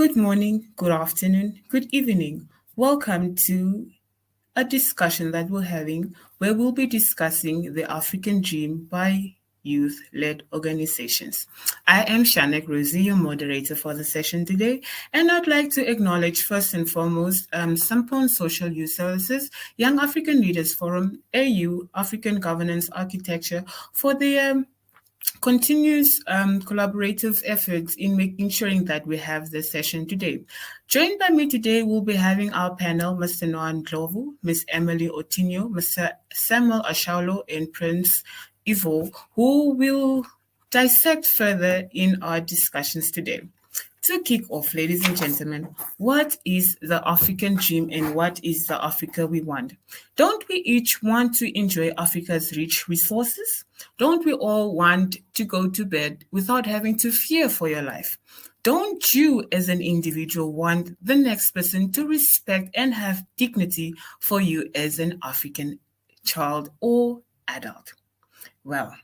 Good morning, good afternoon, good evening. Welcome to a discussion that we're having where we'll be discussing the African Dream by youth led organizations. I am Shanek Rosie, your moderator for the session today, and I'd like to acknowledge first and foremost Sampon Social Youth Services, Young African Leaders Forum, AU, African Governance Architecture for the continuous collaborative efforts in making ensuring that we have this session today. Joined by me today, we'll be having our panel, Mr. Noah Ndlovu, Ms. Emily Otinho, Mr. Samuel Ashaulo, and Prince Ivo, who will dissect further in our discussions today. To kick off, ladies and gentlemen, what is the African dream and what is the Africa we want? Don't we each want to enjoy Africa's rich resources? Don't we all want to go to bed without having to fear for your life? Don't you, as an individual, want the next person to respect and have dignity for you as an African child or adult? Well,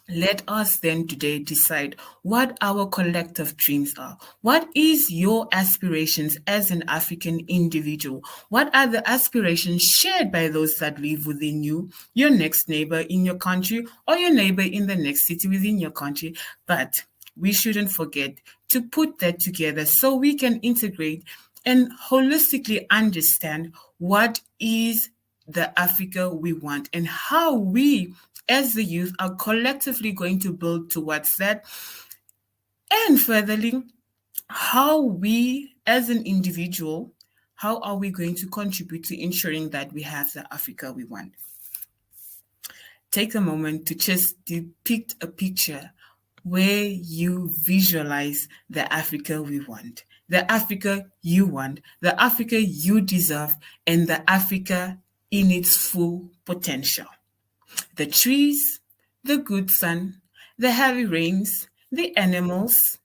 let us then today decide what our collective dreams are. What is your aspirations as an African individual? What are the aspirations shared by those that live within you, your next neighbor in your country, or your neighbor in the next city within your country? But we shouldn't forget to put that together so we can integrate and holistically understand what is the Africa we want and how we as the youth are collectively going to build towards that. And furtherly, how we as an individual, how are we going to contribute to ensuring that we have the Africa we want? Take a moment to just depict a picture where you visualize the Africa we want, the Africa you want, the Africa you deserve, and the Africa in its full potential. The trees, the good sun, the heavy rains, the animals,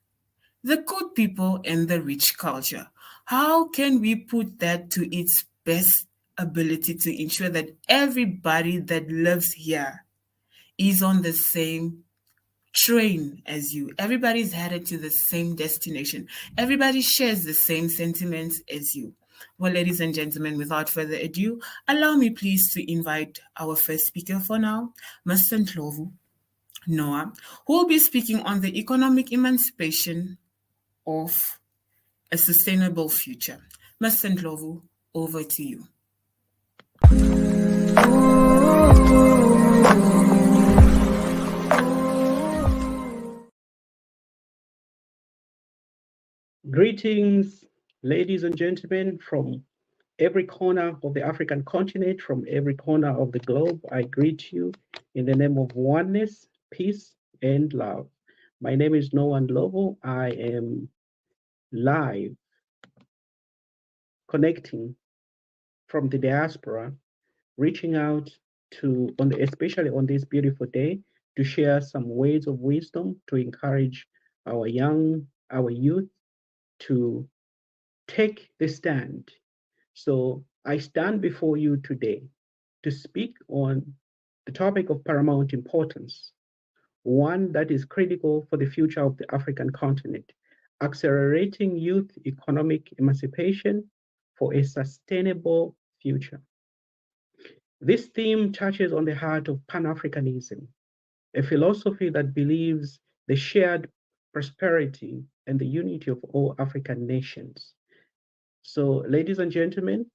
the good people, and the rich culture. How can we put that to its best ability to ensure that everybody that lives here is on the same train as you? Everybody's headed to the same destination. Everybody shares the same sentiments as you. Well, ladies and gentlemen, without further ado, allow me please to invite our first speaker for now, Mr. Ndlovu Noah, who will be speaking on the economic emancipation of a sustainable future. Mr. Ndlovu, over to you. Greetings, ladies and gentlemen, from every corner of the African continent, from every corner of the globe. I greet you in the name of oneness, peace, and love. My name is Noah Ndlovu. I am live connecting from the diaspora, reaching out to, especially on this beautiful day, to share some words of wisdom to encourage our youth to take the stand. So I stand before you today to speak on the topic of paramount importance, one that is critical for the future of the African continent, accelerating youth economic emancipation for a sustainable future. This theme touches on the heart of Pan-Africanism, a philosophy that believes the shared prosperity and the unity of all African nations. So, ladies and gentlemen,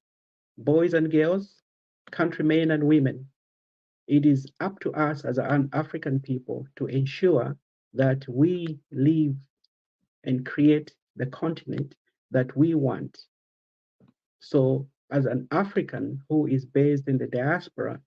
boys and girls, countrymen and women, it is up to us as an African people to ensure that we live and create the continent that we want. So, as an African who is based in the diaspora,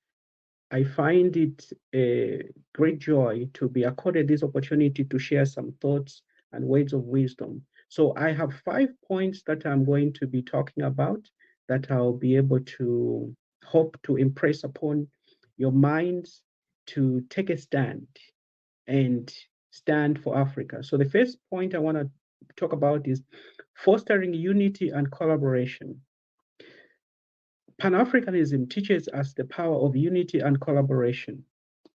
I find it a great joy to be accorded this opportunity to share some thoughts and words of wisdom. So I have 5 points that I'm going to be talking about that I'll be able to hope to impress upon your minds to take a stand and stand for Africa. So the first point I want to talk about is fostering unity and collaboration. Pan-Africanism teaches us the power of unity and collaboration.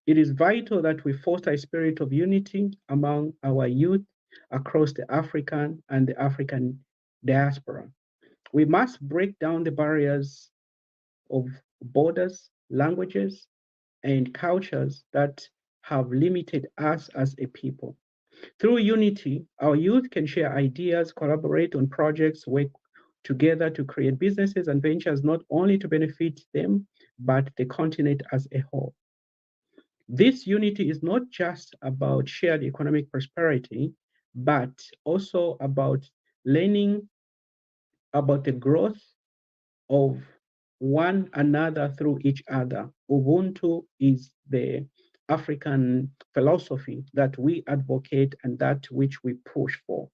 It is vital that we foster a spirit of unity among our youth across the African and the African diaspora. We must break down the barriers of borders, languages, and cultures that have limited us as a people. Through unity, our youth can share ideas, collaborate on projects, work together to create businesses and ventures not only to benefit them, but the continent as a whole. This unity is not just about shared economic prosperity, but also about learning about the growth of one another through each other. Ubuntu is the African philosophy that we advocate and that which we push for.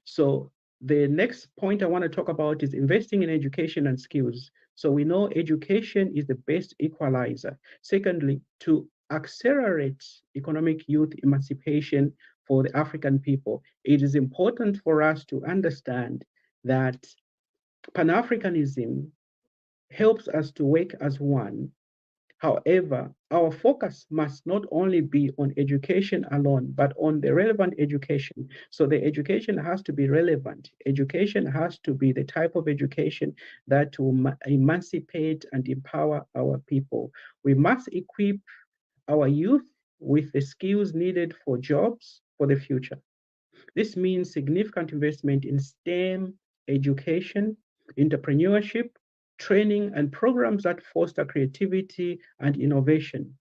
So the next point I want to talk about is investing in education and skills. So we know education is the best equalizer. Secondly, to accelerate economic youth emancipation for the African people, it is important for us to understand that Pan-Africanism helps us to work as one. However, our focus must not only be on education alone, but on the relevant education. So the education has to be relevant. Education has to be the type of education that will emancipate and empower our people. We must equip our youth with the skills needed for jobs for the future. This means significant investment in STEM education, entrepreneurship, training, and programs that foster creativity and innovation.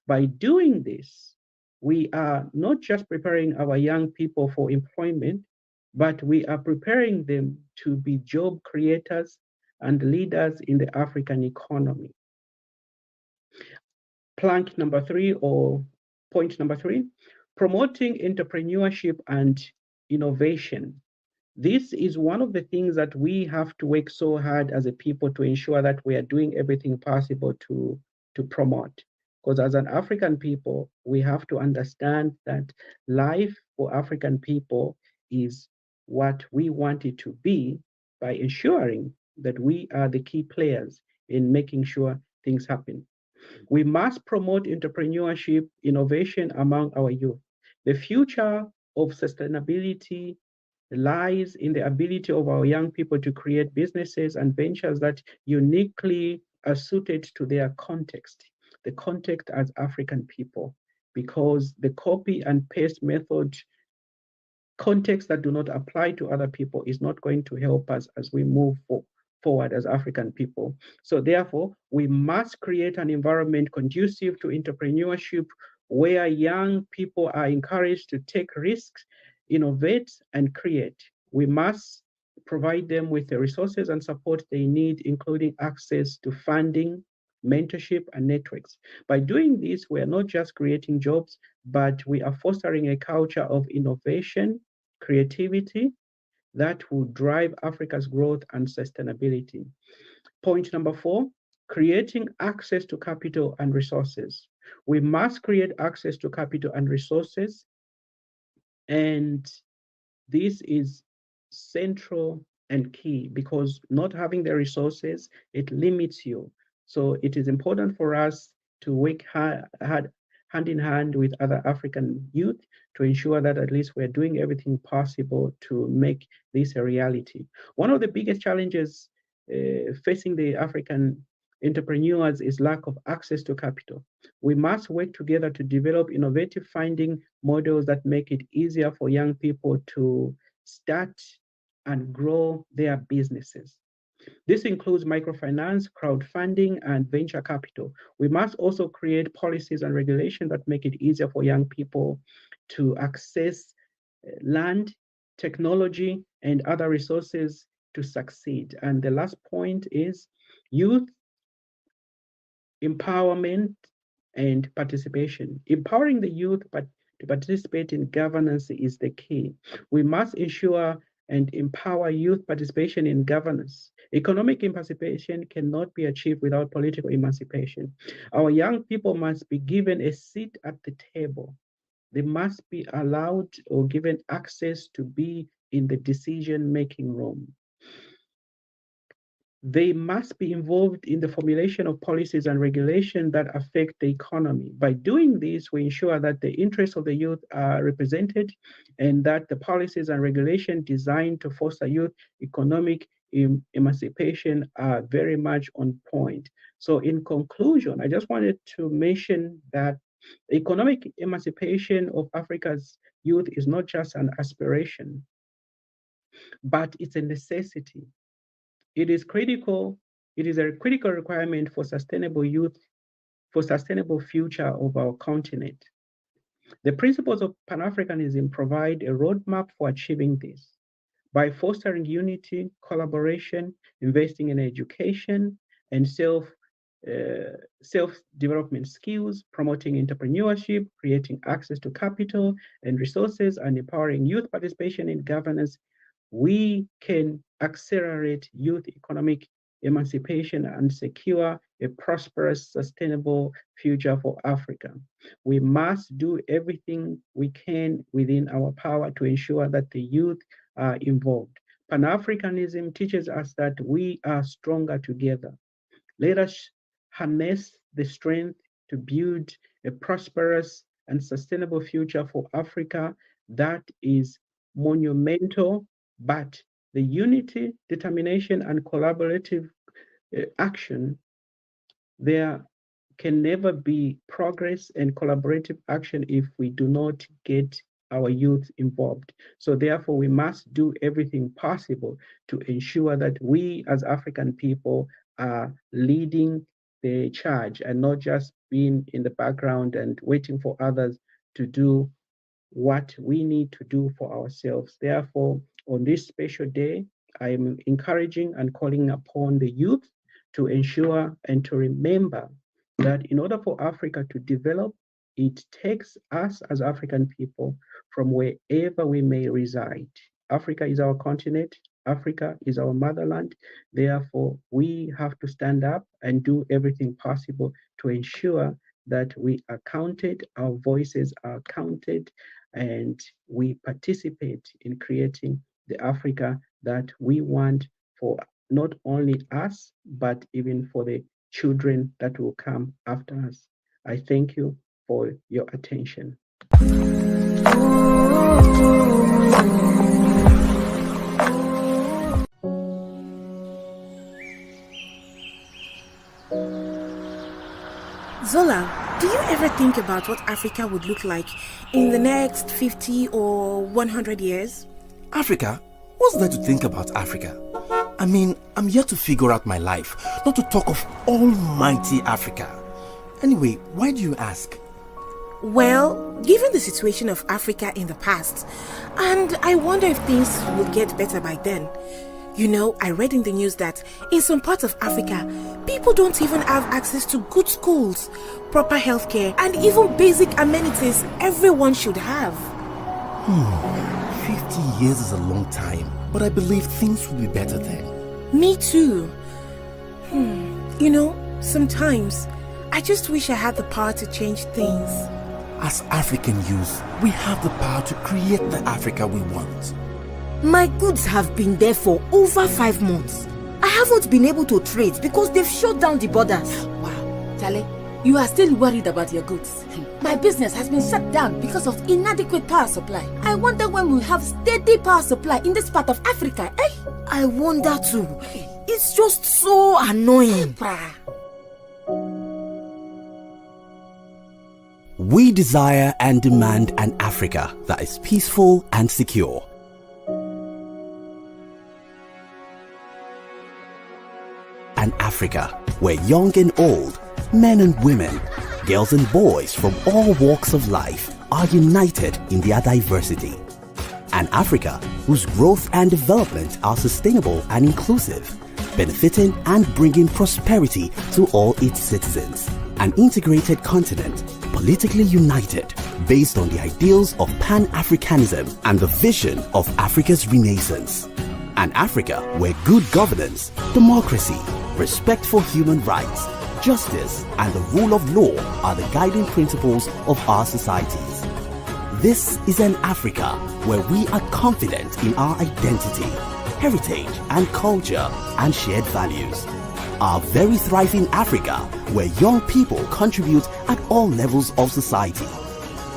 By doing this, we are not just preparing our young people for employment, but we are preparing them to be job creators and leaders in the African economy. Plank number three, or point number three, promoting entrepreneurship and innovation. This is one of the things that we have to work so hard as a people to ensure that we are doing everything possible to promote. Because as an African people, we have to understand that life for African people is what we want it to be by ensuring that we are the key players in making sure things happen. We must promote entrepreneurship, innovation among our youth. The future of sustainability lies in the ability of our young people to create businesses and ventures that uniquely are suited to their context, the context as African people, because the copy and paste method context that do not apply to other people is not going to help us as we move forward as African people. So therefore, we must create an environment conducive to entrepreneurship where young people are encouraged to take risks, innovate, and create. We must provide them with the resources and support they need, including access to funding, mentorship, and networks. By doing this, we are not just creating jobs, but we are fostering a culture of innovation, creativity that will drive Africa's growth and sustainability. Point number four, creating access to capital and resources. We must create access to capital and resources, and this is central and key because not having the resources, it limits you. So it is important for us to work hand in hand with other African youth to ensure that at least we're doing everything possible to make this a reality. One of the biggest challenges facing the African entrepreneurs is lack of access to capital. We must work together to develop innovative funding models that make it easier for young people to start and grow their businesses. This includes microfinance, crowdfunding, and venture capital. We must also create policies and regulations that make it easier for young people to access land, technology, and other resources to succeed. And the last point is youth empowerment and participation. Empowering the youth but to participate in governance is the key. We must ensure and empower youth participation in governance. Economic emancipation cannot be achieved without political emancipation. Our young people must be given a seat at the table. They must be allowed or given access to be in the decision-making room. They must be involved in the formulation of policies and regulation that affect the economy. By doing this, we ensure that the interests of the youth are represented and that the policies and regulation designed to foster youth economic emancipation are very much on point. So in conclusion, I just wanted to mention that economic emancipation of Africa's youth is not just an aspiration, but it's a necessity. It is critical, it is a critical requirement for sustainable youth, for sustainable future of our continent. The principles of Pan-Africanism provide a roadmap for achieving this by fostering unity, collaboration, investing in education and self-development skills, promoting entrepreneurship, creating access to capital and resources, and empowering youth participation in governance, we can accelerate youth economic emancipation and secure a prosperous, sustainable future for Africa. We must do everything we can within our power to ensure that the youth are involved. Pan-Africanism teaches us that we are stronger together. Let us harness the strength to build a prosperous and sustainable future for Africa that is monumental, but the unity, determination, and collaborative action, there can never be progress and collaborative action if we do not get our youth involved. So therefore, we must do everything possible to ensure that we as African people are leading the charge and not just being in the background and waiting for others to do what we need to do for ourselves. Therefore, on this special day, I am encouraging and calling upon the youth to ensure and to remember that in order for Africa to develop, it takes us as African people from wherever we may reside. Africa is our continent. Africa is our motherland. Therefore, we have to stand up and do everything possible to ensure that we are counted, our voices are counted, and we participate in creating the Africa that we want for not only us, but even for the children that will come after us. I thank you for your attention. Zola, do you ever think about what Africa would look like in the next 50 or 100 years? Africa? What's there to think about Africa? I mean, I'm here to figure out my life, not to talk of almighty Africa. Anyway, why do you ask? Well, given the situation of Africa in the past, and I wonder if things will get better by then. You know, I read in the news that in some parts of Africa, people don't even have access to good schools, proper healthcare, and even basic amenities everyone should have. 50 years is a long time, but I believe things will be better then. Me too. You know, sometimes I just wish I had the power to change things. As African youth, we have the power to create the Africa we want. My goods have been there for over 5 months. I haven't been able to trade because they've shut down the borders. Wow, Charlie, you are still worried about your goods. My business has been shut down because of inadequate power supply. I wonder when we'll have steady power supply in this part of Africa, eh? I wonder too. It's just so annoying. We desire and demand an Africa that is peaceful and secure. An Africa where young and old, men and women, girls and boys from all walks of life are united in their diversity. An Africa whose growth and development are sustainable and inclusive, benefiting and bringing prosperity to all its citizens. An integrated continent, politically united, based on the ideals of Pan-Africanism and the vision of Africa's Renaissance. An Africa where good governance, democracy, respect for human rights, justice, and the rule of law are the guiding principles of our societies. This is an Africa where we are confident in our identity, heritage and culture and shared values. A very thriving Africa where young people contribute at all levels of society.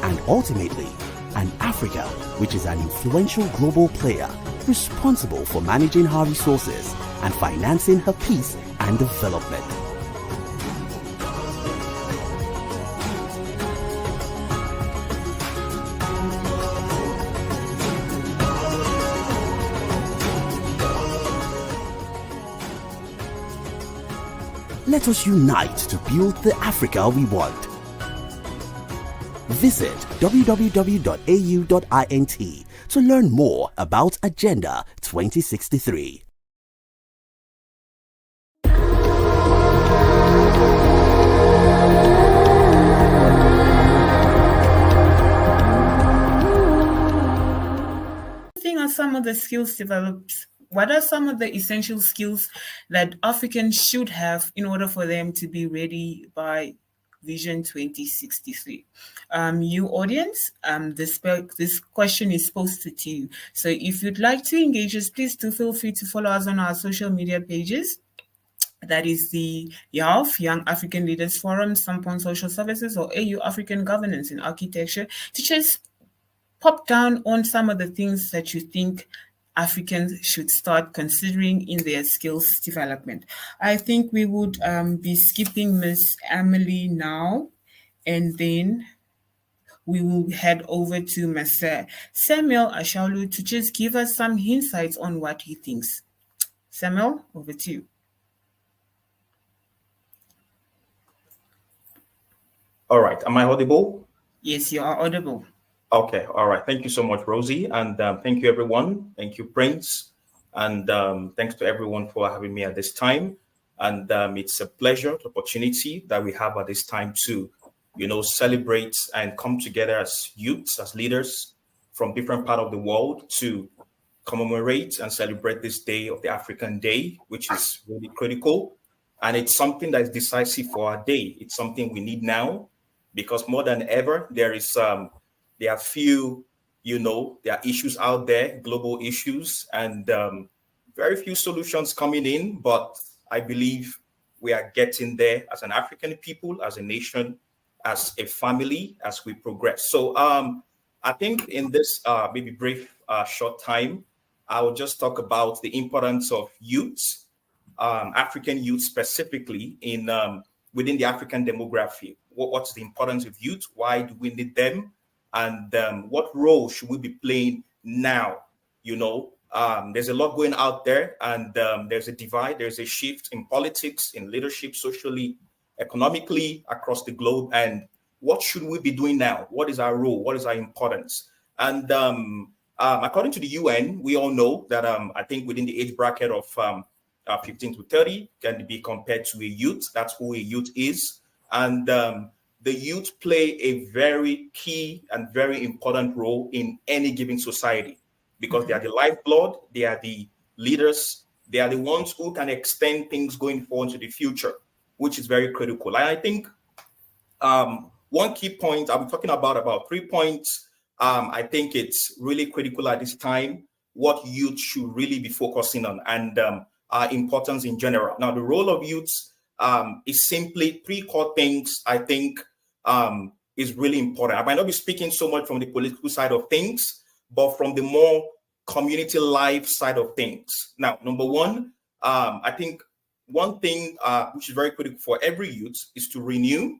And ultimately, an Africa which is an influential global player responsible for managing her resources and financing her peace and development. Let us unite to build the Africa we want. Visit www.au.int to learn more about Agenda 2063. Looking at some of the skills developed, what are some of the essential skills that Africans should have in order for them to be ready by Vision 2063? You audience, this question is posted to you. So if you'd like to engage us, please do feel free to follow us on our social media pages. That is the YALF, Young African Leaders Forum, Sampon Social Services, or AU African Governance in Architecture, to just pop down on some of the things that you think Africans should start considering in their skills development. I think we would be skipping Miss Emily now, and then we will head over to Mr. Samuel Ashaulu to just give us some insights on what he thinks. Samuel, over to you. All right. Am I audible? Yes, you are audible. Okay. All right. Thank you so much, Rosie. And thank you, everyone. Thank you, Prince. And thanks to everyone for having me at this time. And it's a pleasure, opportunity that we have at this time to, celebrate and come together as youths, as leaders from different parts of the world to commemorate and celebrate this day of the African Day, which is really critical. And it's something that is decisive for our day. It's something we need now, because more than ever, there are few, there are issues out there, global issues, and very few solutions coming in. But I believe we are getting there as an African people, as a nation, as a family, as we progress. So I think in this maybe brief, short time, I will just talk about the importance of youth, African youth specifically in within the African demography. What's the importance of youth? Why do we need them? And what role should we be playing now? There's a lot going out there, and there's a divide, there's a shift in politics, in leadership, socially, economically, across the globe. And what should we be doing now? What is our role? What is our importance? And according to the UN, we all know that I think within the age bracket of 15 to 30 can be compared to a youth. That's who a youth is. And the youth play a very key and very important role in any given society, because they are the lifeblood, they are the leaders, they are the ones who can extend things going forward to the future, which is very critical. And I think one key point, I'm talking about 3 points. I think it's really critical at this time, what youth should really be focusing on, and importance in general. Now, the role of youths is simply 3 core things I think is really important. I might not be speaking so much from the political side of things, but from the more community life side of things. Now, number one, I think one thing which is very critical for every youth is to renew,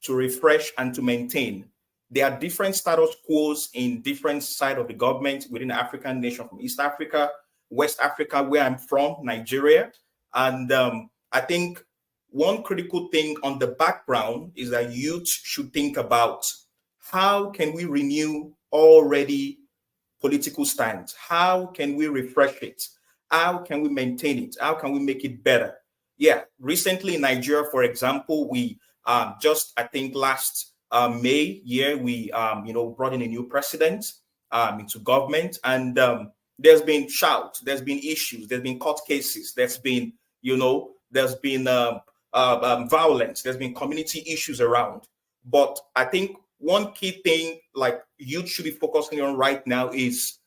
to refresh, and to maintain. There are different status quos in different side of the government within the African nation, from East Africa, West Africa, where I'm from, Nigeria. And I think one critical thing on the background is that youth should think about how can we renew already political stands? How can we refresh it? How can we maintain it? How can we make it better? Yeah, recently in Nigeria, for example, we just, I think last May year, we, brought in a new president into government, and there's been shouts, there's been issues, there's been court cases, there's been, there's been violence, there's been community issues around. But I think one key thing like youth should be focusing on right now is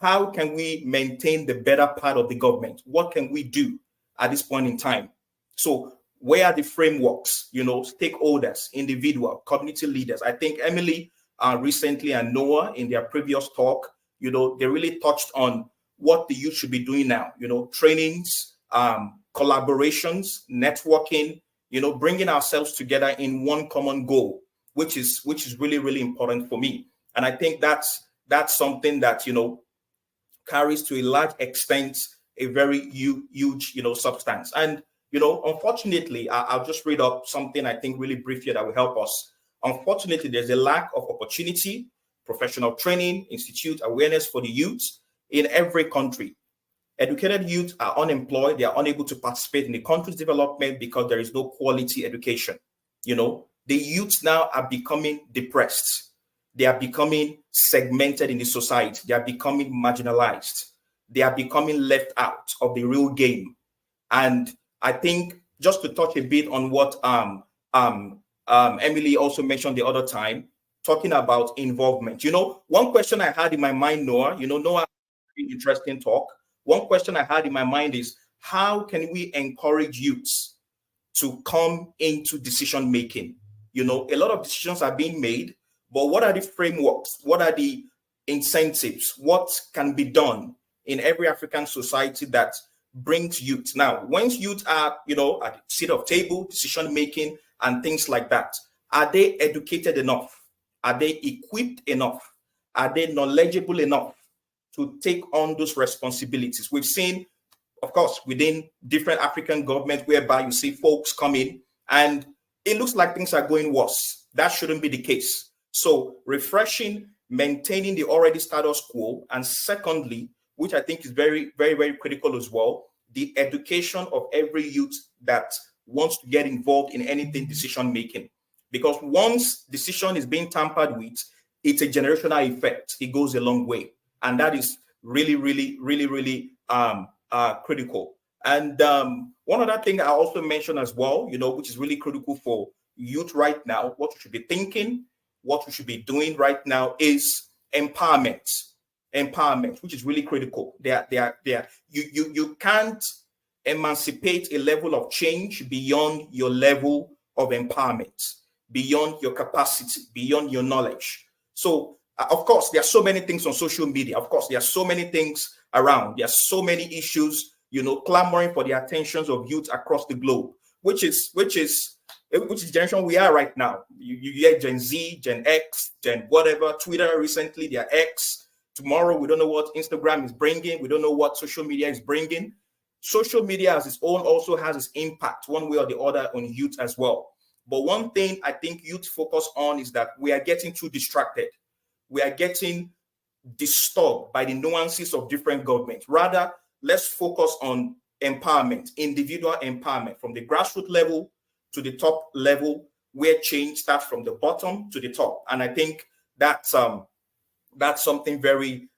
how can we maintain the better part of the government? What can we do at this point in time? So where are the frameworks, stakeholders, individual, community leaders? I think Emily recently and Noah in their previous talk, they really touched on what the youth should be doing now, trainings, collaborations, networking, bringing ourselves together in one common goal, which is really, really important for me. And I think that's something that, carries to a large extent a very huge, substance. And, unfortunately, I'll just read up something I think really brief here that will help us. Unfortunately, there's a lack of opportunity, professional training, institute awareness for the youth in every country. Educated youth are unemployed. They are unable to participate in the country's development because there is no quality education. The youth now are becoming depressed. They are becoming segmented in the society. They are becoming marginalized. They are becoming left out of the real game. And I think just to touch a bit on what Emily also mentioned the other time, talking about involvement. One question I had in my mind, Noah, Noah, interesting talk. One question I had in my mind is, how can we encourage youths to come into decision making? A lot of decisions are being made, but what are the frameworks? What are the incentives? What can be done in every African society that brings youth? Now, once youth are, at the seat of table, decision making and things like that, are they educated enough? Are they equipped enough? Are they knowledgeable enough to take on those responsibilities? We've seen, of course, within different African governments whereby you see folks come in and it looks like things are going worse. That shouldn't be the case. So refreshing, maintaining the already status quo, and secondly, which I think is very, very, very critical as well, the education of every youth that wants to get involved in anything decision making. Because once decision is being tampered with, it's a generational effect. It goes a long way. And that is really, really, really, really critical. And one other thing I also mentioned as well, which is really critical for youth right now, what we should be thinking, what we should be doing right now is empowerment, which is really critical. You can't emancipate a level of change beyond your level of empowerment, beyond your capacity, beyond your knowledge. So, of course, there are so many things on social media. Of course, there are so many things around. There are so many issues, clamoring for the attentions of youth across the globe, which is the generation we are right now. You hear Gen Z, Gen X, Gen whatever, Twitter recently, they are X. Tomorrow, we don't know what Instagram is bringing. We don't know what social media is bringing. Social media as its own also has its impact one way or the other on youth as well. But one thing I think youth focus on is that we are getting too distracted. We are getting disturbed by the nuances of different governments. Rather, let's focus on empowerment, individual empowerment from the grassroots level to the top level, where change starts from the bottom to the top. And I think that's something very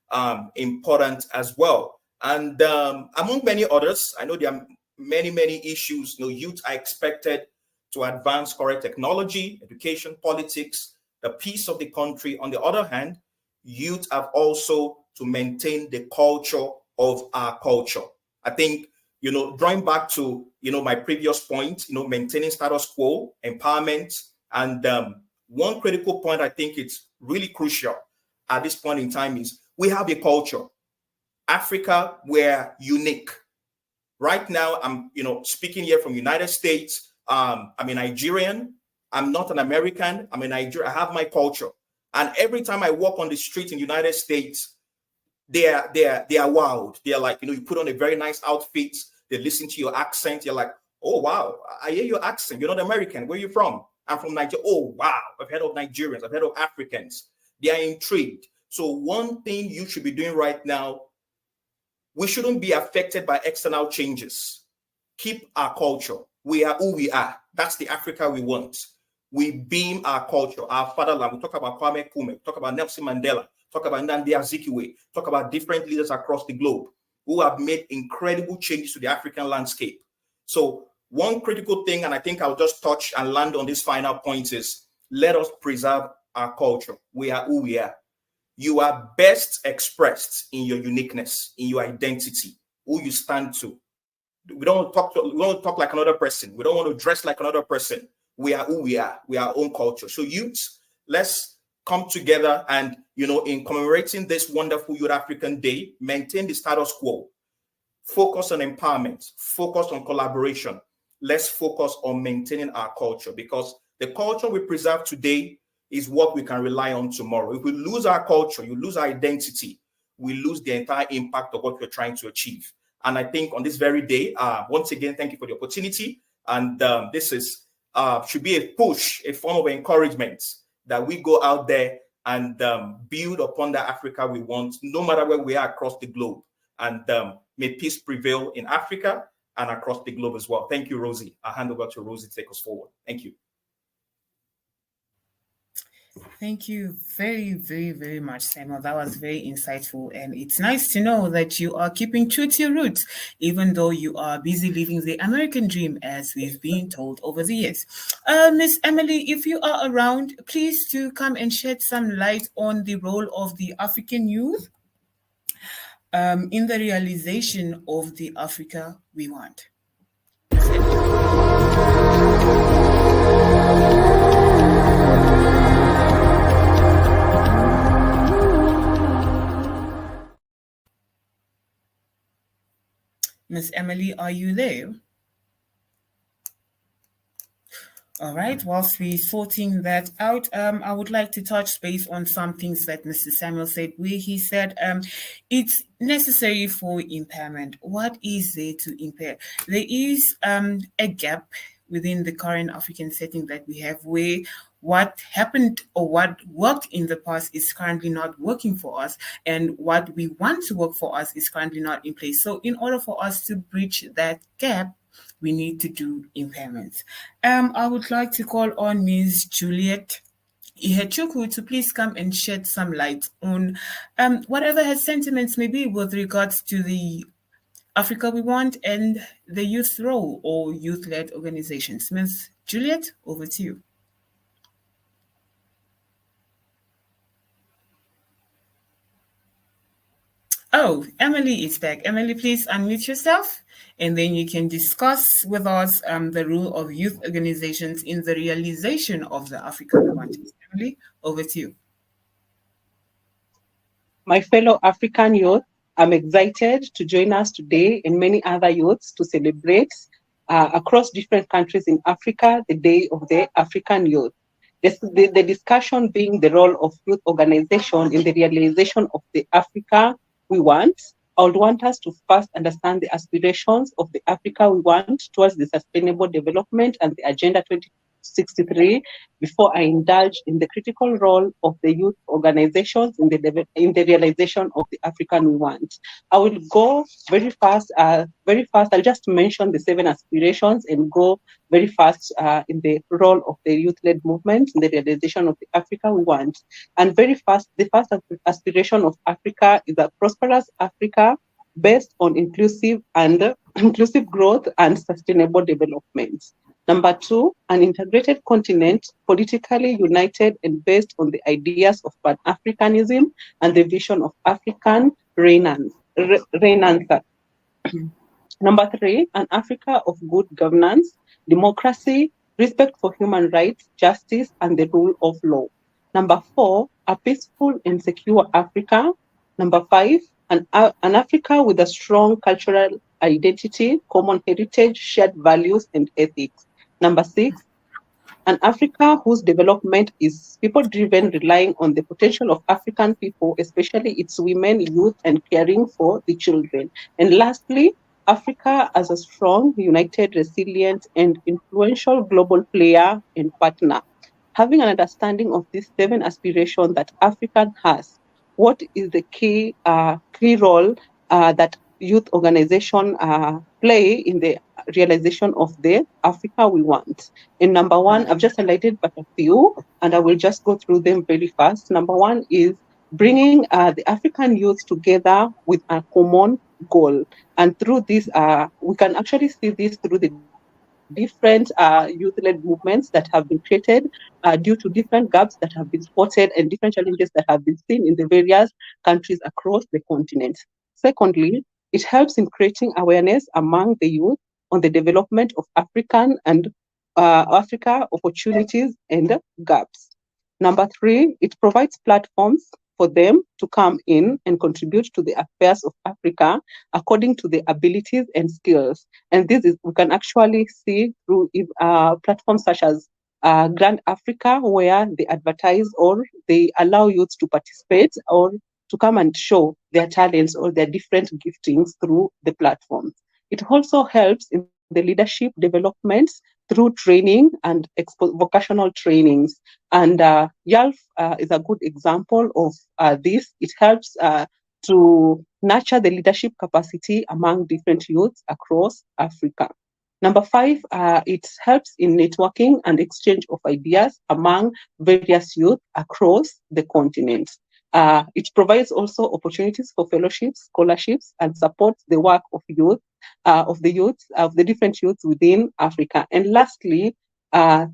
important as well. And among many others, I know there are many, many issues. Youth are expected to advance correct technology, education, politics, the peace of the country. On the other hand, youth have also to maintain the culture of our culture. I think, drawing back to, my previous point, maintaining status quo, empowerment, and one critical point I think it's really crucial at this point in time is we have a culture. Africa, we're unique. Right now, I'm, speaking here from United States. I'm a Nigerian. I'm not an American. I'm a Nigerian. I have my culture. And every time I walk on the street in the United States, they are wild. They are like, you put on a very nice outfit. They listen to your accent. You're like, oh, wow, I hear your accent. You're not American. Where are you from? I'm from Nigeria. Oh, wow. I've heard of Nigerians. I've heard of Africans. They are intrigued. So one thing you should be doing right now, we shouldn't be affected by external changes. Keep our culture. We are who we are. That's the Africa we want. We beam our culture, our fatherland. We talk about Kwame Nkrumah, talk about Nelson Mandela, talk about Nnamdi Azikiwe, talk about different leaders across the globe who have made incredible changes to the African landscape. So one critical thing, and I think I'll just touch and land on this final point, is let us preserve our culture. We are who we are. You are best expressed in your uniqueness, in your identity, who you stand to. We don't talk like another person. We don't want to dress like another person. We are who we are. We are our own culture. So youth, let's come together and, in commemorating this wonderful Youth African Day, maintain the status quo. Focus on empowerment, focus on collaboration. Let's focus on maintaining our culture, because the culture we preserve today is what we can rely on tomorrow. If we lose our culture, you lose our identity, we lose the entire impact of what we're trying to achieve. And I think on this very day, once again, thank you for the opportunity. And this is should be a push, a form of encouragement that we go out there and build upon the Africa we want, no matter where we are across the globe. And may peace prevail in Africa and across the globe as well. Thank you, Rosie. I'll hand over to Rosie to take us forward. Thank you. Thank you very, very, very much, Samuel. That was very insightful. And it's nice to know that you are keeping true to your roots, even though you are busy living the American dream, as we've been told over the years. Miss Emily, if you are around, please do come and shed some light on the role of the African youth in the realization of the Africa we want. Miss Emily, are you there? All right, whilst we're sorting that out, I would like to touch base on some things that Mr. Samuel said, where he said it's necessary for impairment. What is there to impair? There is a gap within the current African setting that we have, where what happened or what worked in the past is currently not working for us, and what we want to work for us is currently not in place. So in order for us to bridge that gap, we need to do impairments. I would like to call on Ms. Juliet Ihechukwu to please come and shed some light on whatever her sentiments may be with regards to the Africa we want and the youth role or youth-led organizations. Ms. Juliet, over to you. Oh, Emily is back. Emily, please unmute yourself, and then you can discuss with us the role of youth organizations in the realization of the Africa we want. Emily, over to you. My fellow African youth, I'm excited to join us today and many other youths to celebrate across different countries in Africa the Day of the African Youth. The discussion being the role of youth organization in the realization of the Africa we want. I would want us to first understand the aspirations of the Africa we want towards the sustainable development and the Agenda 2063 before I indulge in the critical role of the youth organizations in the realization of the African we want. I will go very fast. I'll just mention the 7 aspirations and go very fast in the role of the youth-led movement in the realization of the Africa we want. And very fast, the first aspiration of Africa is a prosperous Africa based on inclusive growth and sustainable development. Number 2, an integrated continent, politically united and based on the ideas of Pan-Africanism and the vision of African renaissance. Number 3, an Africa of good governance, democracy, respect for human rights, justice, and the rule of law. Number 4, a peaceful and secure Africa. Number 5, an Africa with a strong cultural identity, common heritage, shared values, and ethics. Number 6, an Africa whose development is people-driven, relying on the potential of African people, especially its women, youth, and caring for the children. And lastly, Africa as a strong, united, resilient, and influential global player and partner. Having an understanding of these 7 aspirations that Africa has, what is the key role that youth organization play in the realization of the Africa we want? In number 1, I've just highlighted but a few, and I will just go through them very fast. Number 1 is bringing the African youth together with a common goal. And through this, we can actually see this through the development different youth-led movements that have been created due to different gaps that have been spotted and different challenges that have been seen in the various countries across the continent. Secondly, it helps in creating awareness among the youth on the development of African and Africa opportunities and gaps. Number three, it provides platforms for them to come in and contribute to the affairs of Africa according to their abilities and skills. And this is we can actually see through platforms such as Grand Africa, where they advertise or they allow youths to participate or to come and show their talents or their different giftings through the platform. It also helps in the leadership development through training and vocational trainings. And YALF is a good example of this. It helps to nurture the leadership capacity among different youths across Africa. Number five, it helps in networking and exchange of ideas among various youth across the continent. It provides also opportunities for fellowships, scholarships, and supports the work of of the different youths within Africa. And lastly,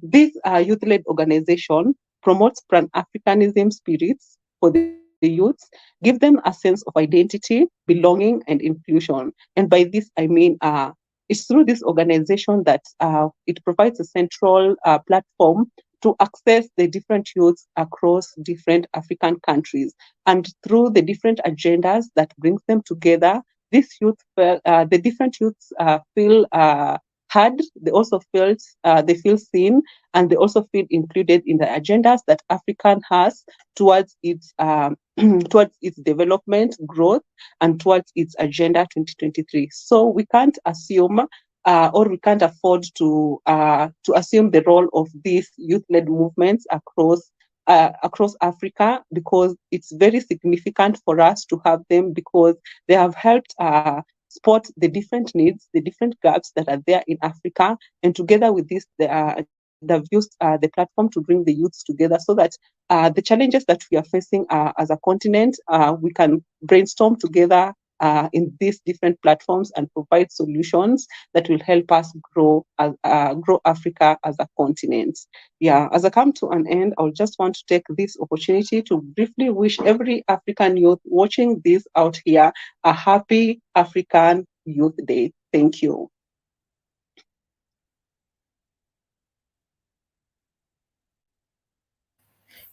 this youth-led organization promotes Pan-Africanism spirits for the youths, give them a sense of identity, belonging, and inclusion. And by this, I mean it's through this organization that it provides a central platform to access the different youths across different African countries. And through the different agendas that brings them together, the different youths feel heard. They also they feel seen, and they also feel included in the agendas that African has towards its towards its development, growth, and towards its agenda 2023. So we can't assume or we can't afford to assume the role of these youth-led movements across Africa, because it's very significant for us to have them, because they have helped spot the different needs, the different gaps that are there in Africa, and together with this, they've used the platform to bring the youths together so that the challenges that we are facing as a continent, we can brainstorm together in these different platforms and provide solutions that will help us grow Africa as a continent. Yeah, as I come to an end, I would just want to take this opportunity to briefly wish every African youth watching this out here a happy African Youth Day. Thank you.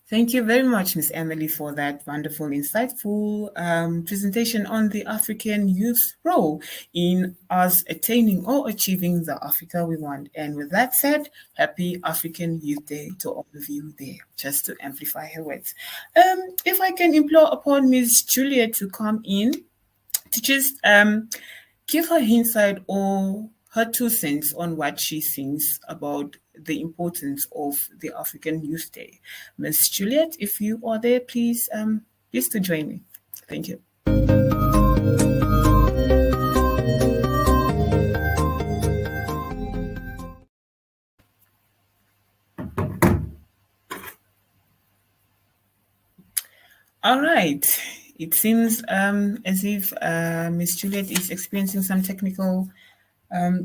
Thank you very much, Ms. Emily, for that wonderful, insightful presentation on the African youth role in us attaining or achieving the Africa we want. And with that said, happy African Youth Day to all of you there, just to amplify her words. If I can implore upon Ms. Juliet to come in to just give her insight or her 2 cents on what she thinks about the importance of the African Youth Day. Miss Juliet, if you are there, please to join me. Thank you. All right. It seems as if Miss Juliet is experiencing some technical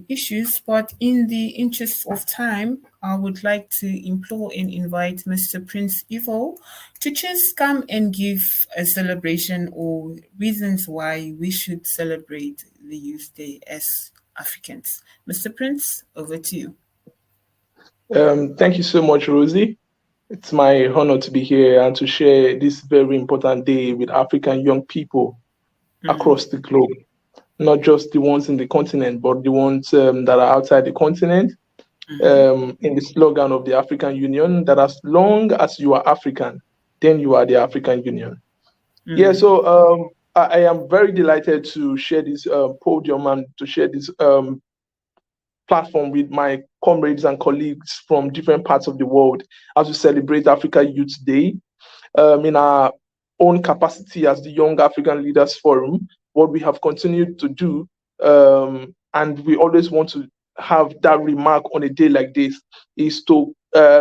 issues, but in the interest of time, I would like to implore and invite Mr. Prince Ivo to just come and give a celebration or reasons why we should celebrate the Youth Day as Africans. Mr. Prince, over to you. Thank you so much, Rosie. It's my honor to be here and to share this very important day with African young people across the globe. Not just the ones in the continent, but the ones that are outside the continent. In the slogan of the African Union, that as long as you are African, then you are the African Union. Yeah, so I am very delighted to share this podium and to share this platform with my comrades and colleagues from different parts of the world as we celebrate Africa Youth Day in our own capacity as the Young African Leaders Forum. What we have continued to do, and we always want to have that remark on a day like this, is to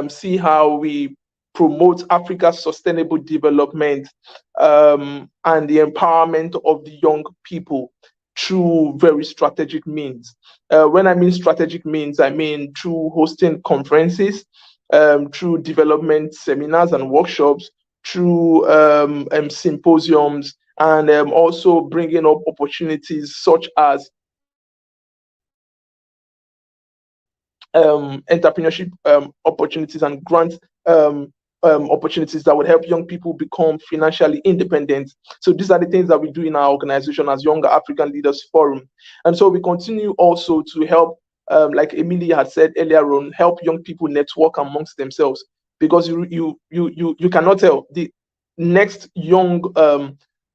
see how we promote Africa's sustainable development and the empowerment of the young people through very strategic means. When I mean strategic means, I mean through hosting conferences, through development seminars and workshops, through symposiums, and also bringing up opportunities such as entrepreneurship opportunities and grant opportunities that would help young people become financially independent. So these are the things that we do in our organization as Younger African Leaders Forum. And so we continue also to help, like Emily had said earlier on, help young people network amongst themselves, because you cannot tell the next young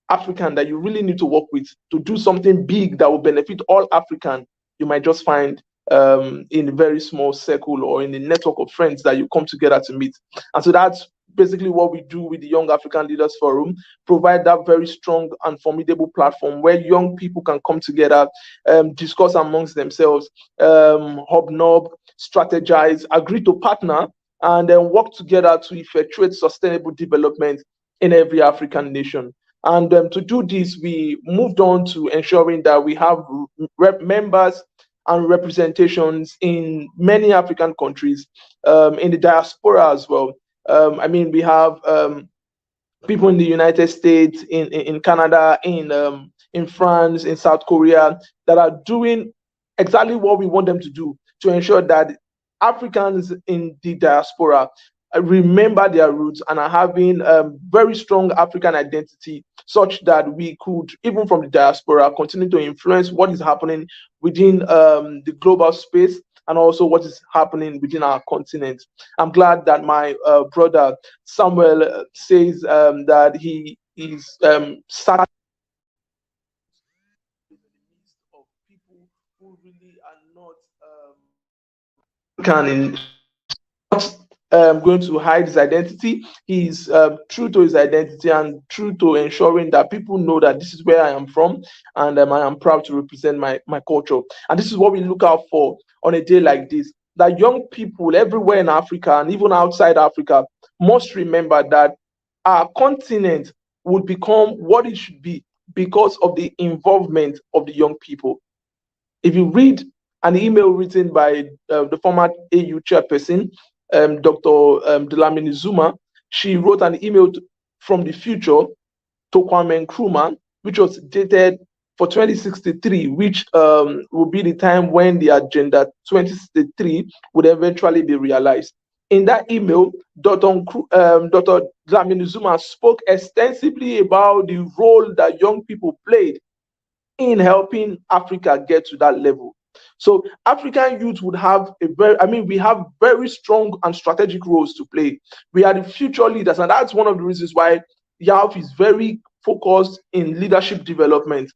African that you really need to work with to do something big that will benefit all African. You might just find in a very small circle or in a network of friends that you come together to meet. And so that's basically what we do with the Young African Leaders Forum, provide that very strong and formidable platform where young people can come together, discuss amongst themselves, hobnob, strategize, agree to partner, and then work together to effectuate sustainable development in every African nation. And to do this, we moved on to ensuring that we have members and representations in many African countries, in the diaspora as well. I mean, we have people in the United States, in Canada, in France, in South Korea, that are doing exactly what we want them to do to ensure that Africans in the diaspora remember their roots and are having very strong African identity, such that we could, even from the diaspora, continue to influence what is happening within the global space and also what is happening within our continent. I'm glad that my brother Samuel says that he is starting in the midst of people who really are not going to hide his identity. He's true to his identity and true to ensuring that people know that this is where I am from, and I am proud to represent my culture. And this is what we look out for on a day like this, that young people everywhere in Africa and even outside Africa must remember that our continent would become what it should be because of the involvement of the young people. If you read an email written by the former AU chairperson, Dr. Dlamini Zuma, she wrote an email from the future to Kwame Nkrumah, which was dated for 2063, which will be the time when the Agenda 2063 would eventually be realized. In that email, Dr. Dlamini Zuma spoke extensively about the role that young people played in helping Africa get to that level. So African youth would have we have very strong and strategic roles to play. We are the future leaders, and that's one of the reasons why YAF is very focused in leadership development,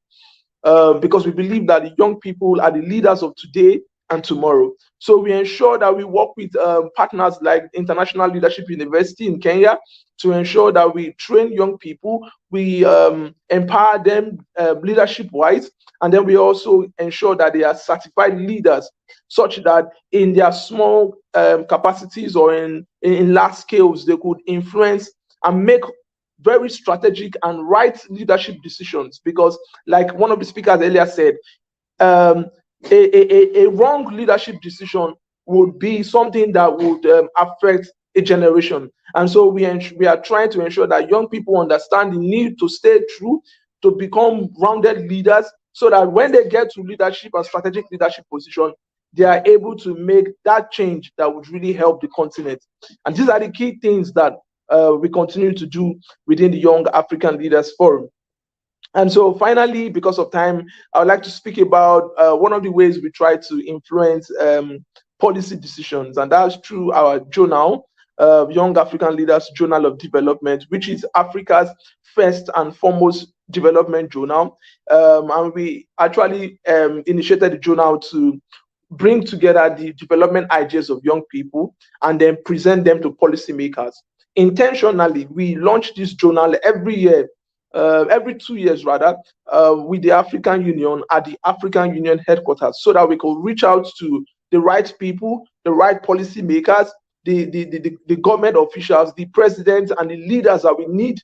because we believe that the young people are the leaders of today and tomorrow. So we ensure that we work with partners like International Leadership University in Kenya to ensure that we train young people, we empower them leadership-wise, and then we also ensure that they are certified leaders, such that in their small capacities or in large scales, they could influence and make very strategic and right leadership decisions. Because like one of the speakers earlier said, a wrong leadership decision would be something that would affect a generation. And so we are trying to ensure that young people understand the need to stay true, to become rounded leaders, so that when they get to leadership and strategic leadership position, they are able to make that change that would really help the continent. And these are the key things that we continue to do within the Young African Leaders Forum. And so finally, because of time, I would like to speak about one of the ways we try to influence policy decisions, and that's through our journal, Young African Leaders Journal of Development, which is Africa's first and foremost development journal. And we actually initiated the journal to bring together the development ideas of young people and then present them to policymakers. Intentionally, we launch this journal every year, every 2 years rather, with the African Union at the African Union headquarters, so that we could reach out to the right people, the right policymakers, the government officials, the presidents, and the leaders that we need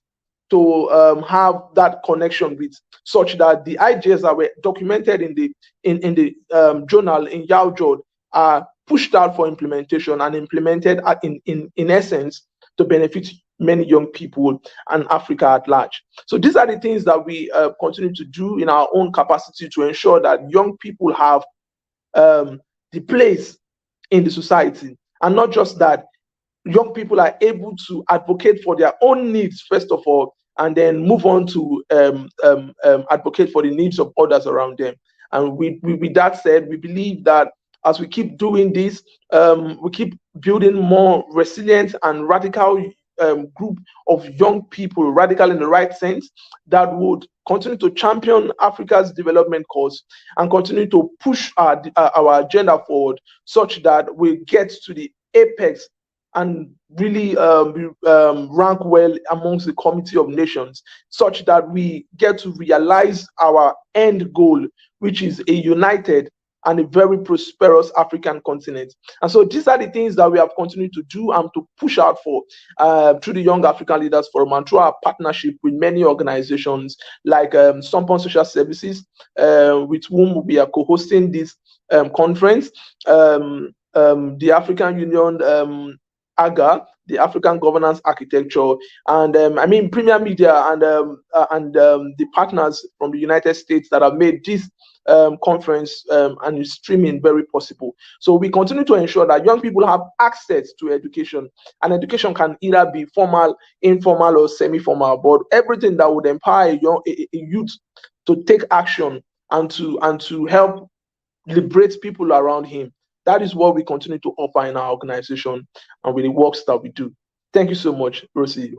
to have that connection with, such that the ideas that were documented in the journal in Yaojod are pushed out for implementation and implemented in essence to benefit many young people and Africa at large. So these are the things that we continue to do in our own capacity to ensure that young people have the place in the society, and not just that, young people are able to advocate for their own needs first of all, and then move on to advocate for the needs of others around them. And with that said, we believe that as we keep doing this, we keep building more resilient and radical group of young people, radical in the right sense, that would continue to champion Africa's development cause and continue to push our agenda forward, such that we get to the apex and really rank well amongst the Committee of Nations, such that we get to realize our end goal, which is a united and a very prosperous African continent. And so these are the things that we have continued to do and to push out for through the Young African Leaders Forum and through our partnership with many organizations like Sompon Social Services, with whom we are co-hosting this conference, the African Union, AGA, the African Governance Architecture, and Premier Media and the partners from the United States that have made this conference and streaming very possible. So we continue to ensure that young people have access to education, and education can either be formal, informal, or semi-formal, but everything that would empower a youth to take action and to help liberate people around him. That is what we continue to offer in our organization and with the works that we do. Thank you so much, Rosie.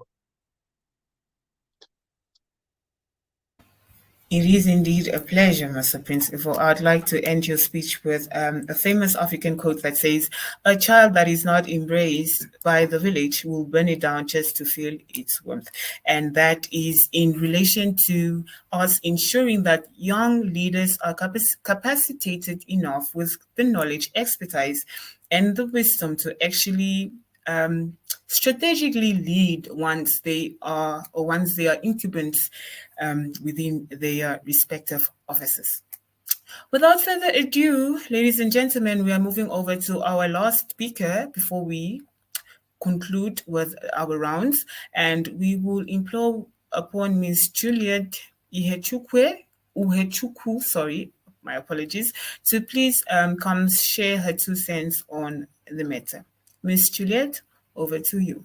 It is indeed a pleasure, Mr. Principal. I'd like to end your speech with a famous African quote that says, "A child that is not embraced by the village will burn it down just to feel its warmth." And that is in relation to us ensuring that young leaders are capacitated enough with the knowledge, expertise, and the wisdom to actually strategically lead once they are incumbents within their respective offices. Without further ado, ladies and gentlemen, we are moving over to our last speaker before we conclude with our rounds, and we will implore upon Ms. Juliet Uhechukwu, sorry, my apologies, to please come share her 2 cents on the matter. Ms. Juliet, over to you.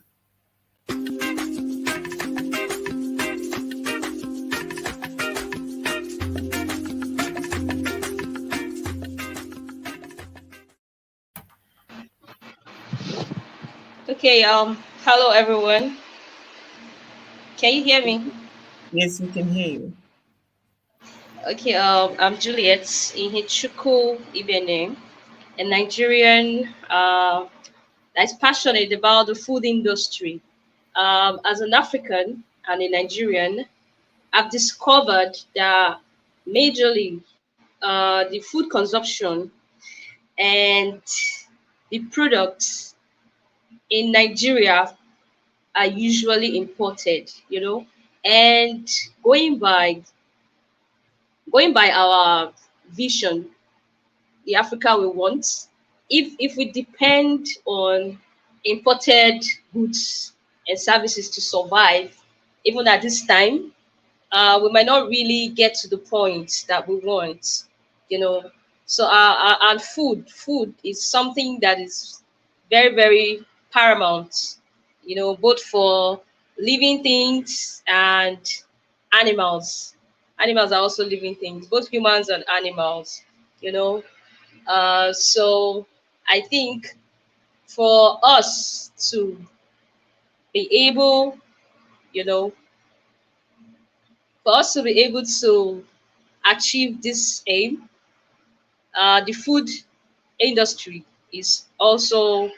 Okay, hello everyone. Can you hear me? Yes, we can hear you. Okay, I'm Juliet Ihechukwu Ibene, a Nigerian that's passionate about the food industry. As an African and a Nigerian, I've discovered that majorly the food consumption and the products in Nigeria are usually imported, and going by our vision, the Africa we want, if we depend on imported goods and services to survive, even at this time, we might not really get to the point that we want, So our food is something that is very, very paramount, both for living things and animals. Animals are also living things, both humans and animals, So I think for us to be able, for us to be able to achieve this aim, the food industry is also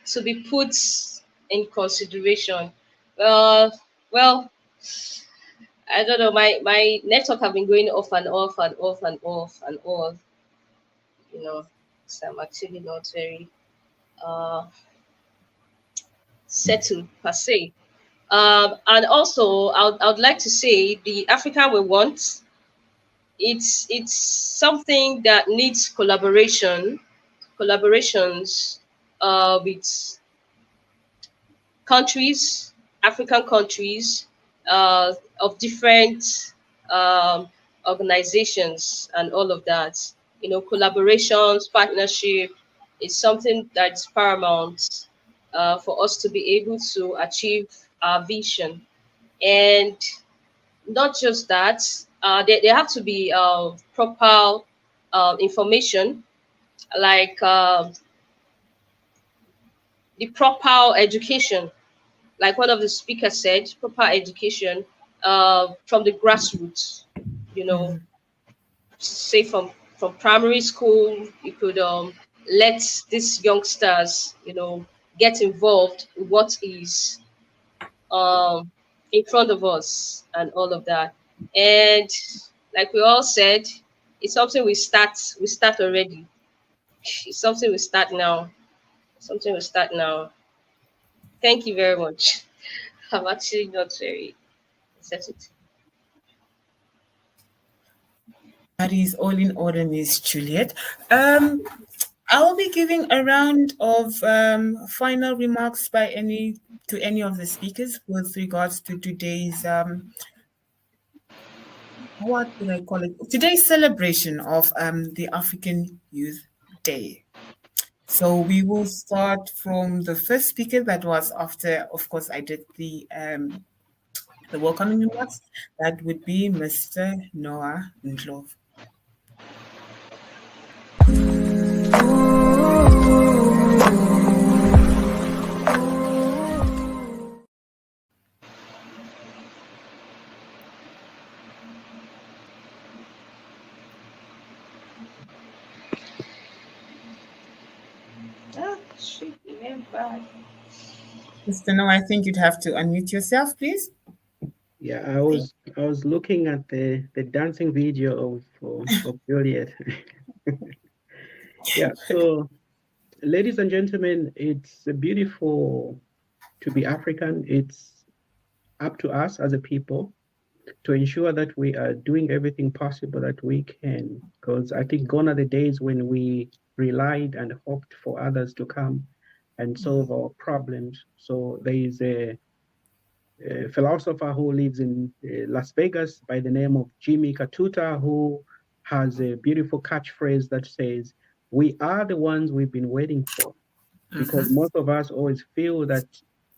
to be put in consideration. Well, I don't know. My network have been going off and off and off and off and off. So I'm actually not very settled per se. And also, I would like to say the Africa we want, it's something that needs collaborations with countries, African countries, of different um, organizations and all of that. You know, collaborations, partnership is something that's paramount for us to be able to achieve our vision. And not just that, there have to be proper information, like the proper education, like one of the speakers said, proper education from the grassroots. You know, say from primary school, you could let these youngsters, you know, get involved in what is um, in front of us and all of that. And like we all said, it's something we start already. It's something we start now. Something we start now. Thank you very much. I'm actually not very sensitive. That is all in order, Miss Juliet. I'll be giving a round of final remarks by any of the speakers with regards to today's what would I call it? Today's celebration of the African Youth Day. So we will start from the first speaker that was after, of course, I did the welcoming remarks. That would be Mr. Noah Ndlov. Mr. Noah, I think you'd have to unmute yourself, please. Yeah, I was looking at the dancing video of Juliet. Yeah, so ladies and gentlemen, it's beautiful to be African. It's up to us as a people to ensure that we are doing everything possible that we can, because I think gone are the days when we relied and hoped for others to come and solve our problems. So there is a philosopher who lives in Las Vegas by the name of Jimmy Katuta, who has a beautiful catchphrase that says, "We are the ones we've been waiting for." Because most of us always feel that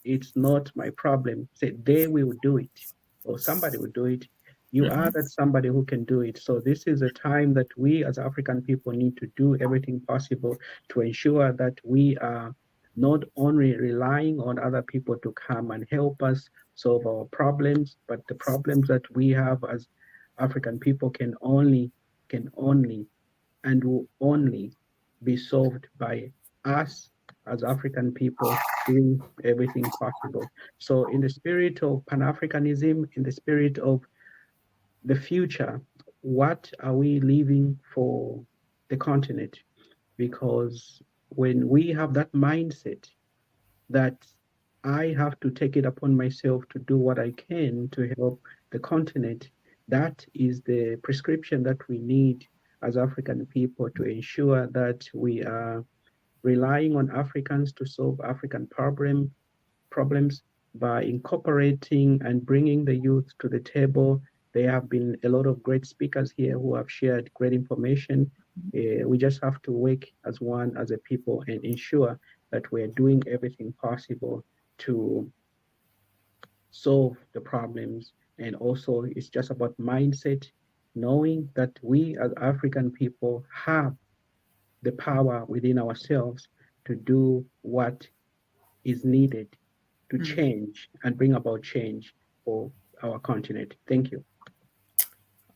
it's not my problem. Say they will do it, or somebody will do it. You are that somebody who can do it. So this is a time that we as African people need to do everything possible to ensure that we are not only relying on other people to come and help us solve our problems, but the problems that we have as African people can only and will only be solved by us as African people doing everything possible. So, in the spirit of Pan Africanism, in the spirit of the future, what are we leaving for the continent? Because when we have that mindset that I have to take it upon myself to do what I can to help the continent, that is the prescription that we need as African people to ensure that we are relying on Africans to solve African problems by incorporating and bringing the youth to the table. There have been a lot of great speakers here who have shared great information. We just have to work as one, as a people, and ensure that we're doing everything possible to solve the problems. And also, it's just about mindset, knowing that we as African people have the power within ourselves to do what is needed to change and bring about change for our continent. Thank you.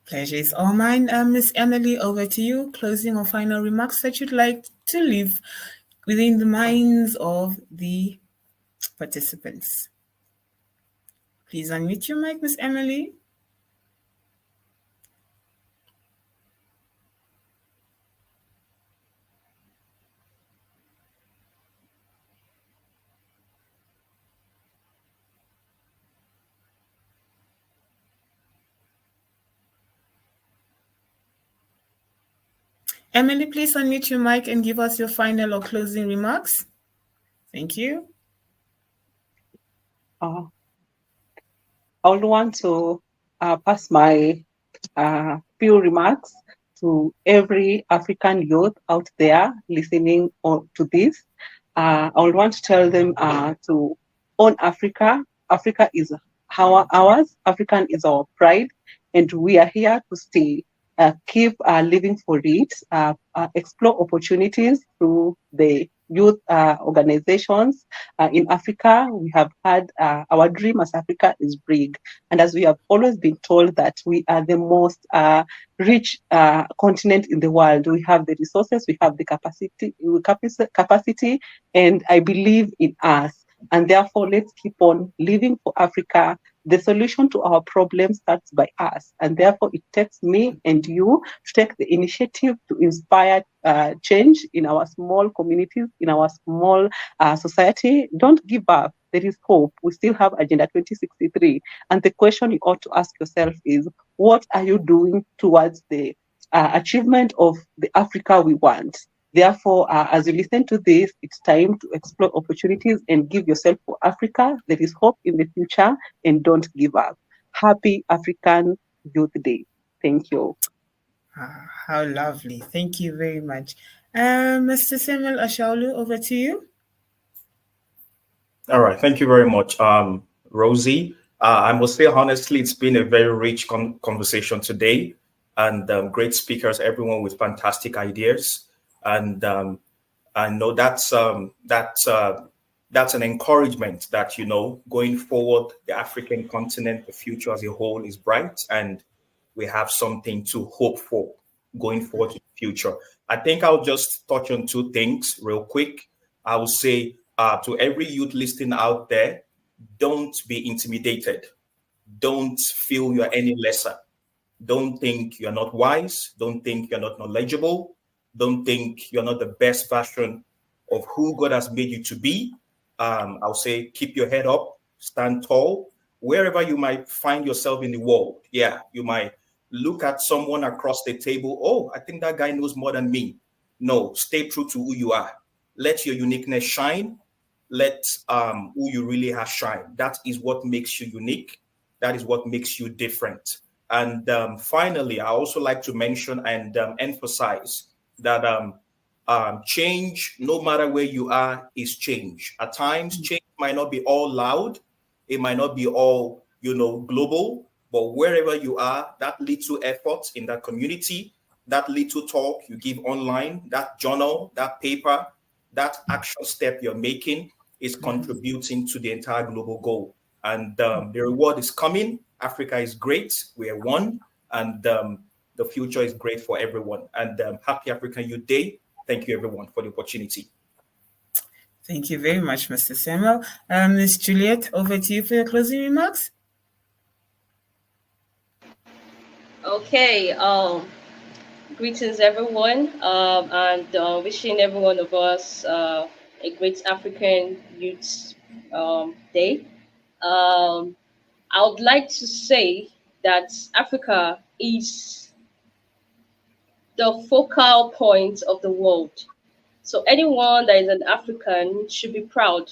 Pleasure is all mine. Miss Emily, over to you. Closing or final remarks that you'd like to leave within the minds of the participants. Please unmute your mic, Miss Emily. Emily, please unmute your mic and give us your final or closing remarks. Thank you. I would want to pass my few remarks to every African youth out there listening to this. I would want to tell them to own Africa. Africa is ours. African is our pride, and we are here to stay. Keep living for it. Explore opportunities through the youth organizations in Africa. We have had our dream as Africa is big, and as we have always been told that we are the most rich continent in the world. We have the resources, we have the capacity, and I believe in us. And therefore, let's keep on living for Africa. The solution to our problems starts by us. And therefore, it takes me and you to take the initiative to inspire change in our small communities, in our small society. Don't give up. There is hope. We still have Agenda 2063. And the question you ought to ask yourself is, what are you doing towards the achievement of the Africa we want? Therefore, as you listen to this, it's time to explore opportunities and give yourself for Africa. There is hope in the future, and don't give up. Happy African Youth Day. Thank you. How lovely. Thank you very much. Mr. Samuel Ashaolu, over to you. All right. Thank you very much, Rosie. I must say, honestly, it's been a very rich conversation today, and great speakers, everyone with fantastic ideas. And I know that's an encouragement that, going forward, the African continent, the future as a whole is bright, and we have something to hope for going forward in the future. I think I'll just touch on two things real quick. I will say to every youth listening out there, don't be intimidated. Don't feel you're any lesser. Don't think you're not wise. Don't think you're not knowledgeable. Don't think you're not the best version of who God has made you to be. I'll say, keep your head up, stand tall, wherever you might find yourself in the world. Yeah, you might look at someone across the table. Oh, I think that guy knows more than me. No, stay true to who you are. Let your uniqueness shine. Let who you really are shine. That is what makes you unique. That is what makes you different. And finally, I also like to mention and emphasize that change, no matter where you are, is change. At times, change might not be all loud. It might not be all, global. But wherever you are, that little effort in that community, that little talk you give online, that journal, that paper, that action step you're making is contributing to the entire global goal. And the reward is coming. Africa is great. We are one. And the future is great for everyone. And happy African Youth Day. Thank you, everyone, for the opportunity. Thank you very much, Mr. Samuel. Ms. Juliet, over to you for your closing remarks. Okay. Greetings, everyone, and wishing every one of us a great African Youth Day. I would like to say that Africa is the focal point of the world. So anyone that is an African should be proud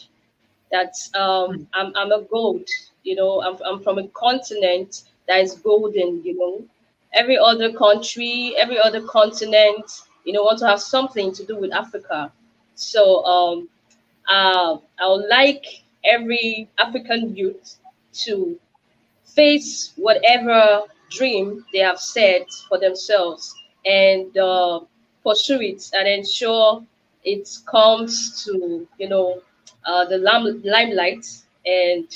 that I'm a gold. I'm from a continent that is golden. Every other country, every other continent, want to have something to do with Africa. So I would like every African youth to face whatever dream they have set for themselves and pursue it and ensure it comes to the limelight and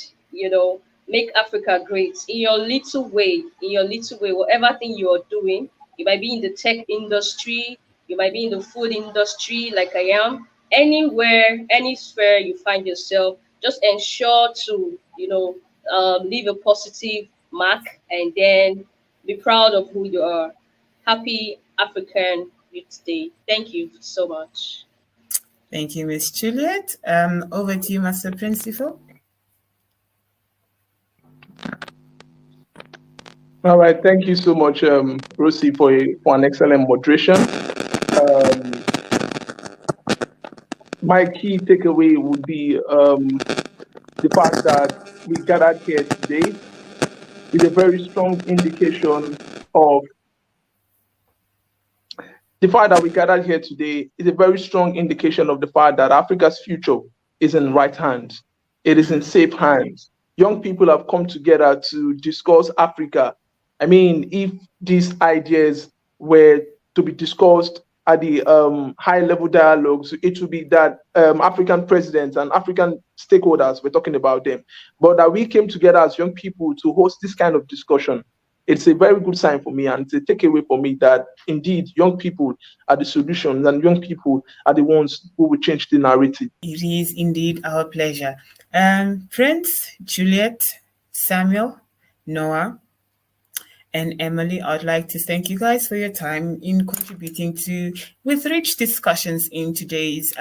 make Africa great in your little way, whatever thing you are doing. You might be in the tech industry, you might be in the food industry like I am. Anywhere, any sphere you find yourself, just ensure to leave a positive mark and then be proud of who you are. Happy African Youth Day. Thank you so much. Thank you, Ms. Juliet. Over to you, Master Principal. All right, thank you so much, Rosie, for an excellent moderation. my key takeaway would be the fact that we gathered here today is a very strong indication of the fact that we gathered here today is a very strong indication of the fact that Africa's future is in right hands. It is in safe hands. Young people have come together to discuss Africa. I mean, if these ideas were to be discussed at the high-level dialogues, it would be that African presidents and African stakeholders were talking about them. But that we came together as young people to host this kind of discussion, it's a very good sign for me, and it's a takeaway for me that indeed young people are the solutions and young people are the ones who will change the narrative. It is indeed our pleasure. Prince, Juliet, Samuel, Noah, and Emily, I'd like to thank you guys for your time in contributing with rich discussions in today's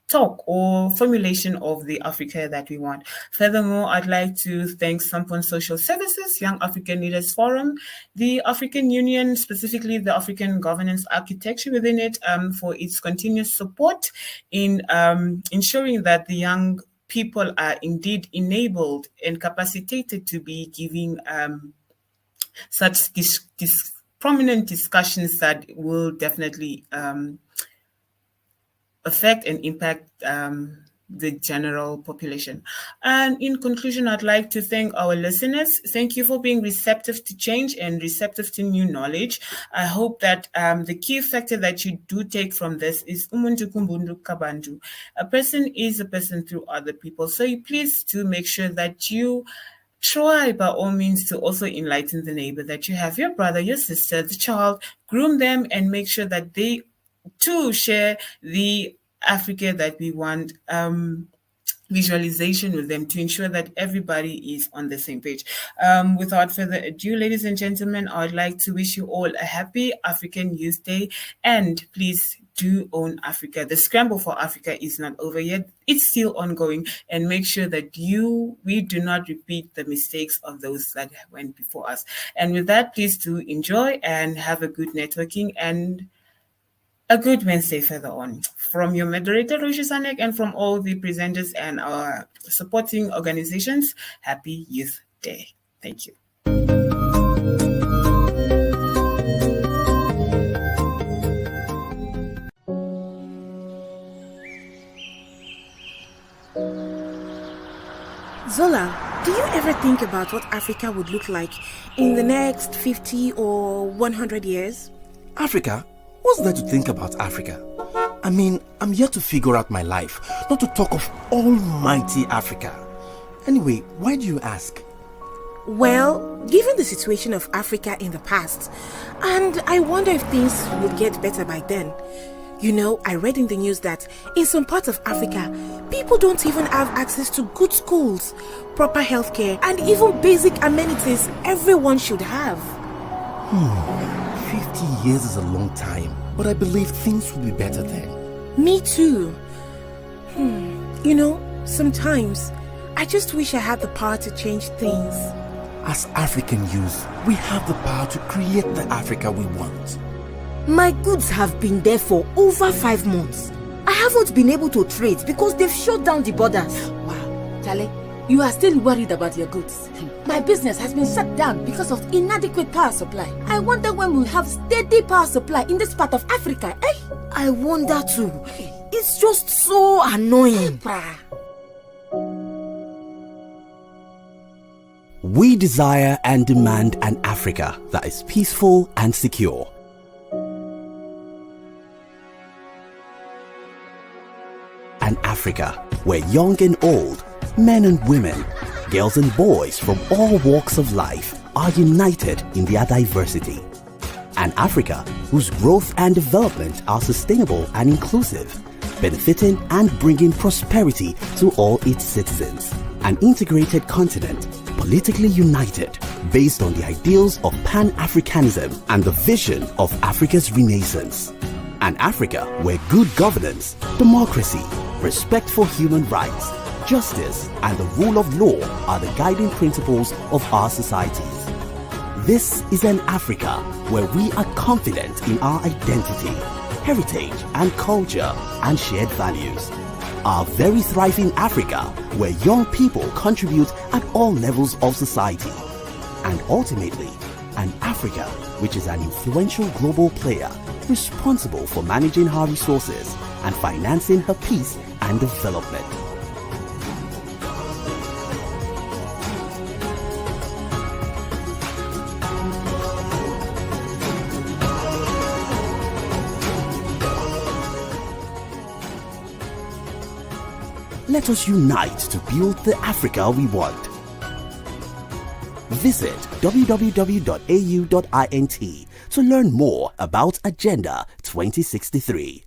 talk or formulation of the Africa that we want. Furthermore, I'd like to thank Sampon Social Services, Young African Leaders Forum, the African Union, specifically the African Governance Architecture within it, for its continuous support in ensuring that the young people are indeed enabled and capacitated to be giving such prominent discussions that will definitely affect and impact the general population. And in conclusion, I'd like to thank our listeners. Thank you for being receptive to change and receptive to new knowledge. I hope that the key factor that you do take from this is umuntu kumbundu kabandu. A person is a person through other people. So you please do make sure that you try by all means to also enlighten the neighbor that you have, your brother, your sister, the child, groom them and make sure that they to share the Africa that we want, visualization with them to ensure that everybody is on the same page. Without further ado, ladies and gentlemen, I would like to wish you all a happy African Youth Day, and please do own Africa. The scramble for Africa is not over yet. It's still ongoing, and make sure that we do not repeat the mistakes of those that went before us. And with that, please do enjoy and have a good networking and a good Wednesday further on. From your moderator, Roshi Sanek, and from all the presenters and our supporting organizations, happy Youth Day. Thank you. Zola, do you ever think about what Africa would look like in the next 50 or 100 years? Africa? What's there to think about Africa? I mean, I'm here to figure out my life, not to talk of almighty Africa. Anyway, why do you ask? Well, given the situation of Africa in the past, and I wonder if things will get better by then. You know, I read in the news that in some parts of Africa, people don't even have access to good schools, proper healthcare, and even basic amenities everyone should have. 50 years is a long time, but I believe things will be better then. Me too. You know, sometimes I just wish I had the power to change things. As African youth, we have the power to create the Africa we want. My goods have been there for over 5 months. I haven't been able to trade because they've shut down the borders. Wow, Charlie, you are still worried about your goods. My business has been shut down because of inadequate power supply. I wonder when we'll have steady power supply in this part of Africa, eh? I wonder too. It's just so annoying. We desire and demand an Africa that is peaceful and secure. An Africa where young and old, men and women, girls and boys from all walks of life are united in their diversity. An Africa whose growth and development are sustainable and inclusive, benefiting and bringing prosperity to all its citizens. An integrated continent, politically united, based on the ideals of Pan-Africanism and the vision of Africa's renaissance. An Africa where good governance, democracy, respect for human rights, justice, and the rule of law are the guiding principles of our societies. This is an Africa where we are confident in our identity, heritage and culture and shared values. A very thriving Africa where young people contribute at all levels of society. And ultimately, an Africa which is an influential global player responsible for managing her resources and financing her peace and development. Let us unite to build the Africa we want. Visit www.au.int to learn more about Agenda 2063.